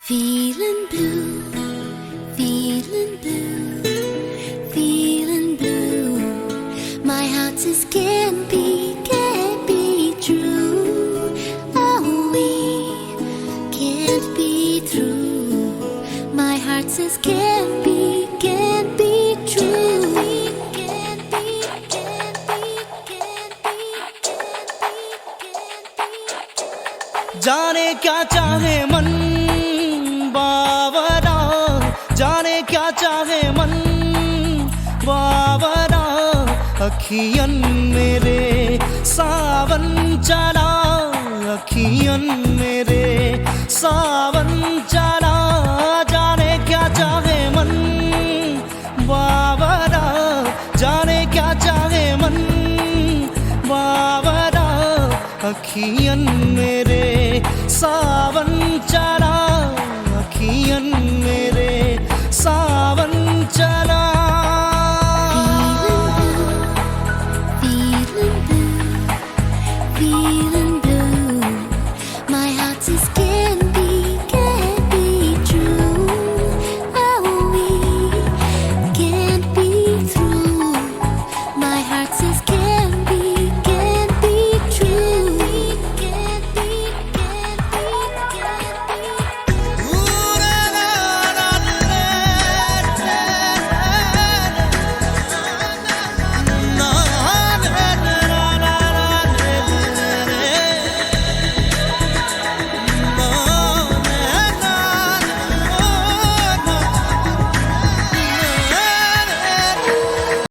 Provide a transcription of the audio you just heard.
Feeling blue, feeling blue, feeling blue. My heart says can't be true. Oh, we can't be through. My heart says can't be true. जाने क्या चाहे मन बावरा, जाने क्या चाहे मन बावरा। अखियन मेरे सावन चला, अखियन मेरे सावन चला। जाने क्या चाहे मन बावरा, जाने क्या चाहे मन बावरा। अखियन मेरे सावन चला, अखियन मेरे सावन चला। Feeling blue, feeling